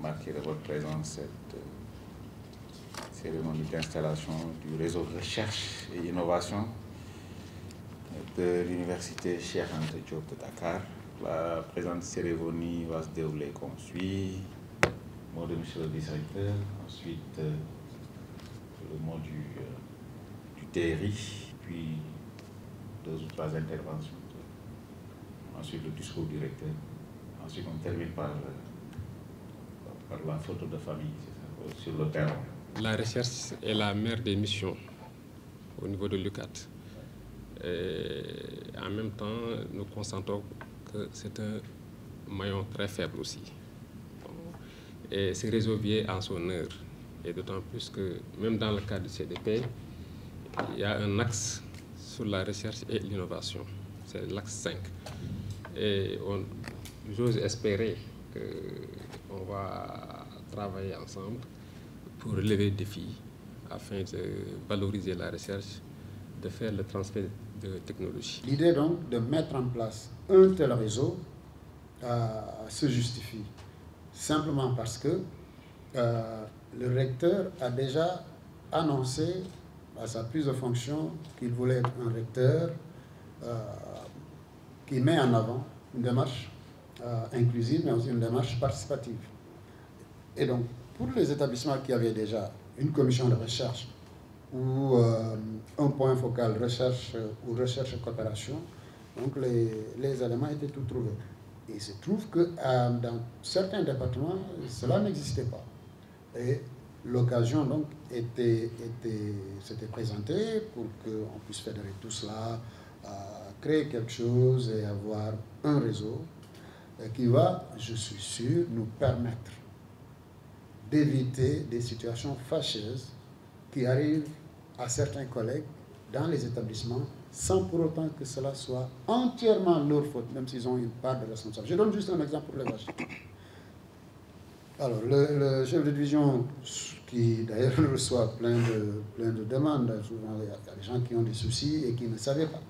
marquer de votre présence cette cérémonie d'installation du réseau de recherche et innovation de l'université Cheikh Anta Diop de Dakar. La présente cérémonie va se dérouler comme suit. Mot de monsieur le directeur, ensuite le mot du TRI, puis 2 ou 3 interventions. Ensuite le discours du recteur. Ensuite on termine par la photo de famille sur le terrain. La recherche est la mère des missions au niveau de l'UCAD. En même temps, nous constatons que c'est un maillon très faible aussi. Et ce réseau vient en son heure. Et d'autant plus que même dans le cadre du CDP, il y a un axe sur la recherche et l'innovation. C'est l'axe 5. Et j'ose espérer qu'on va travailler ensemble pour relever le défi afin de valoriser la recherche, de faire le transfert de technologie. L'idée donc de mettre en place un tel réseau se justifie simplement parce que le recteur a déjà annoncé à sa prise de fonction qu'il voulait être un recteur qui met en avant une démarche inclusive, mais aussi une démarche participative. Et donc, pour les établissements qui avaient déjà une commission de recherche ou un point focal recherche ou recherche et coopération, donc les éléments étaient tous trouvés. Et il se trouve que dans certains départements, cela n'existait pas. Et l'occasion donc s'était présentée pour qu'on puisse fédérer tout cela, créer quelque chose et avoir un réseau qui va, je suis sûr, nous permettre d'éviter des situations fâcheuses qui arrivent à certains collègues dans les établissements sans pour autant que cela soit entièrement leur faute, même s'ils ont une part de responsabilité. Je donne juste un exemple pour les vaches. Alors, le chef de division, qui d'ailleurs reçoit plein de demandes, souvent il y a des gens qui ont des soucis et qui ne savaient pas.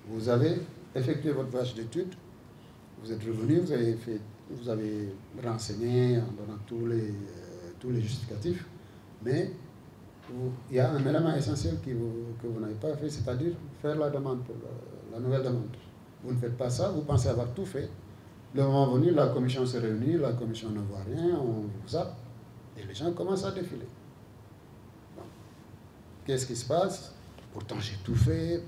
Vous avez effectué votre vache d'études, vous êtes revenu, vous avez renseigné en donnant tous les justificatifs, mais il y a un élément essentiel que vous n'avez pas fait, c'est-à-dire faire la demande pour la nouvelle demande. Vous ne faites pas ça, vous pensez avoir tout fait. Le moment venu, la commission se réunit, la commission ne voit rien, on vous zappe, et les gens commencent à défiler. Qu'est-ce qui se passe? Pourtant, j'ai tout fait.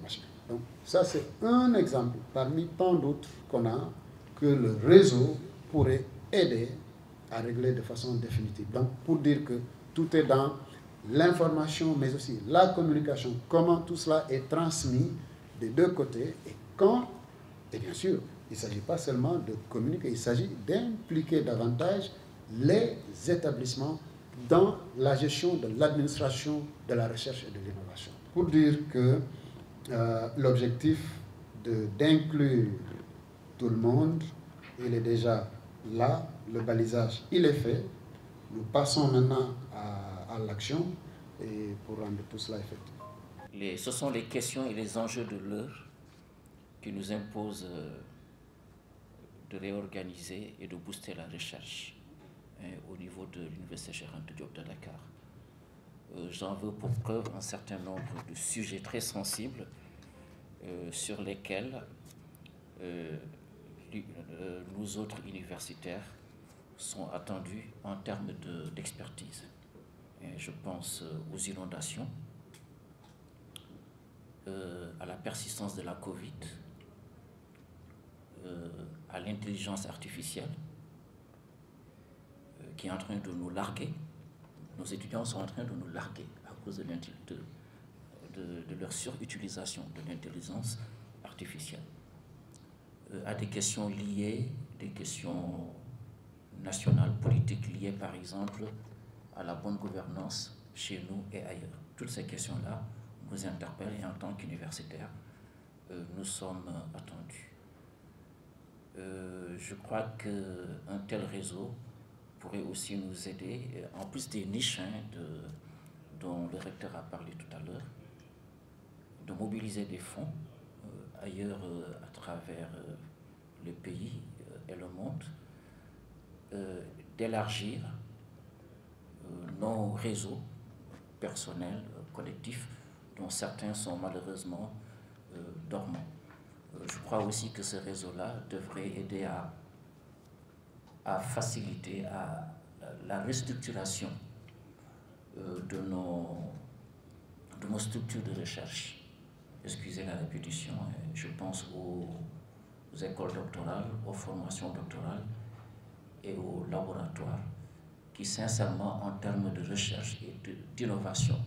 Donc, ça, c'est un exemple parmi tant d'autres qu'on a, que le réseau pourrait aider à régler de façon définitive. Donc, pour dire que tout est dans l'information, mais aussi la communication, comment tout cela est transmis des deux côtés, et bien sûr, il ne s'agit pas seulement de communiquer, il s'agit d'impliquer davantage les établissements dans la gestion de l'administration de la recherche et de l'innovation. Pour dire que l'objectif d'inclure tout le monde, il est déjà là, le balisage, il est fait. Nous passons maintenant à l'action et pour rendre tout cela effectif. Ce sont les questions et les enjeux de l'heure qui nous imposent de réorganiser et de booster la recherche au niveau de l'université Cheikh Anta Diop de Dakar. J'en veux pour preuve un certain nombre de sujets très sensibles sur lesquels nous autres universitaires sont attendus en termes d'expertise. Je pense aux inondations, à la persistance de la Covid, à l'intelligence artificielle qui est en train de nous larguer. Nos étudiants sont en train de nous larguer à cause de leur surutilisation de l'intelligence artificielle. À des questions liées, des questions nationales, politiques liées par exemple à la bonne gouvernance chez nous et ailleurs. Toutes ces questions-là nous interpellent et en tant qu'universitaires, nous sommes attendus. Je crois qu'un tel réseau pourrait aussi nous aider, en plus des niches dont le recteur a parlé tout à l'heure, de mobiliser des fonds ailleurs à travers le pays et le monde, d'élargir nos réseaux personnels, collectifs, dont certains sont malheureusement dormants. Je crois aussi que ce réseau-là devrait aider à faciliter la restructuration de nos structures de recherche. Excusez la répétition, je pense aux écoles doctorales, aux formations doctorales et aux laboratoires qui, sincèrement, en termes de recherche et d'innovation,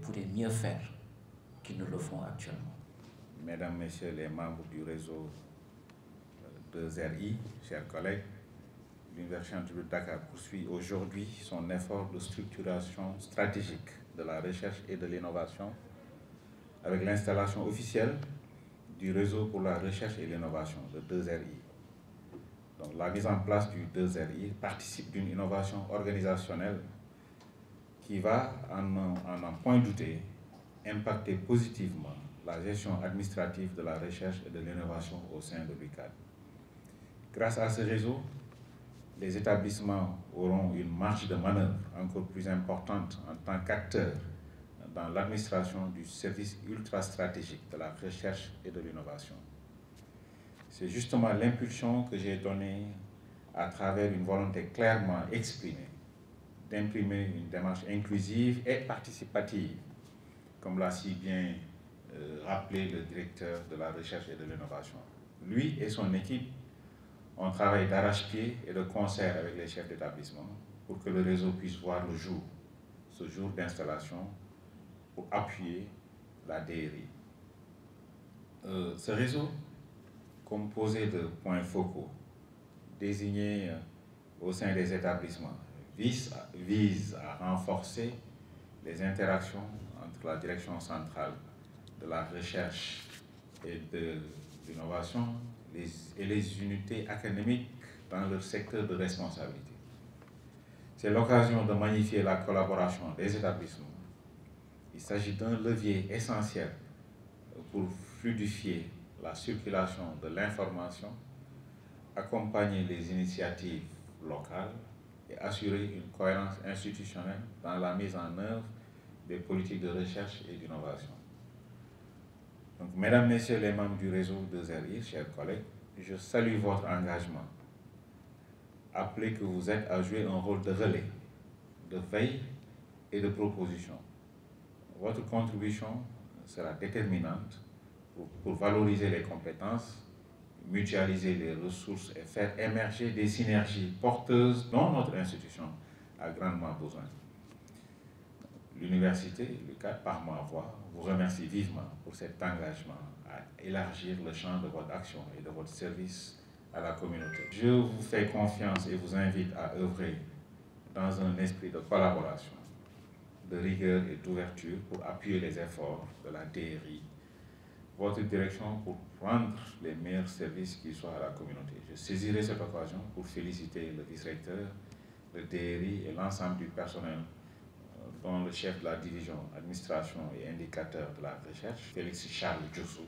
pourraient mieux faire qu'ils ne le font actuellement. Mesdames, Messieurs les membres du réseau 2RI, chers collègues, l'Université de Dakar poursuit aujourd'hui son effort de structuration stratégique de la recherche et de l'innovation avec l'installation officielle du réseau pour la recherche et l'innovation, le 2RI. Donc, la mise en place du 2RI participe d'une innovation organisationnelle qui va, en n'en point douter, impacter positivement la gestion administrative de la recherche et de l'innovation au sein de l'UCAD. Grâce à ce réseau, les établissements auront une marge de manœuvre encore plus importante en tant qu'acteurs dans l'administration du service ultra stratégique de la recherche et de l'innovation. C'est justement l'impulsion que j'ai donnée à travers une volonté clairement exprimée d'imprimer une démarche inclusive et participative, comme l'a si bien rappelé le directeur de la recherche et de l'innovation. Lui et son équipe ont travaillé d'arrache-pied et de concert avec les chefs d'établissement pour que le réseau puisse voir le jour, ce jour d'installation, pour appuyer la DRI. Ce réseau, composé de points focaux désignés au sein des établissements, vise à renforcer les interactions entre la direction centrale de la recherche et de l'innovation et les unités académiques dans leur secteur de responsabilité. C'est l'occasion de magnifier la collaboration des établissements. Il s'agit d'un levier essentiel pour fluidifier la circulation de l'information, accompagner les initiatives locales et assurer une cohérence institutionnelle dans la mise en œuvre des politiques de recherche et d'innovation. Donc, mesdames, messieurs les membres du réseau 2RI, chers collègues, je salue votre engagement, appelé que vous êtes à jouer un rôle de relais, de veille et de proposition. Votre contribution sera déterminante pour valoriser les compétences, mutualiser les ressources et faire émerger des synergies porteuses dont notre institution a grandement besoin. L'université, l'UCAD, par ma voix, vous remercie vivement pour cet engagement à élargir le champ de votre action et de votre service à la communauté. Je vous fais confiance et vous invite à œuvrer dans un esprit de collaboration, de rigueur et d'ouverture pour appuyer les efforts de la DRI, votre direction pour rendre les meilleurs services qui soient à la communauté. Je saisirai cette occasion pour féliciter le vice-recteur, le DRI et l'ensemble du personnel, dont le chef de la division administration et indicateur de la recherche, Félix Charles Diossou.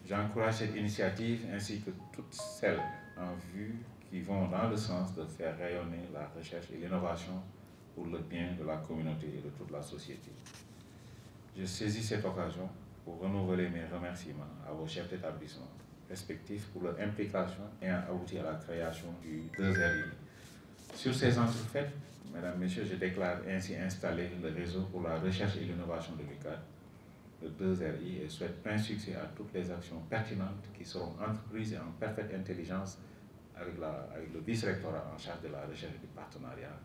J'encourage cette initiative ainsi que toutes celles en vue qui vont dans le sens de faire rayonner la recherche et l'innovation pour le bien de la communauté et de toute la société. Je saisis cette occasion pour renouveler mes remerciements à vos chefs d'établissement respectifs pour leur implication et à aboutir à la création du 2RI. Sur ces entrefaites, mesdames, messieurs, je déclare ainsi installer le réseau pour la recherche et l'innovation de l'UCAD, le 2RI, et souhaite plein succès à toutes les actions pertinentes qui seront entreprises et en parfaite intelligence avec le vice-rectorat en charge de la recherche et du partenariat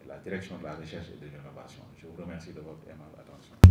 et la direction de la recherche et de l'innovation. Je vous remercie de votre aimable attention.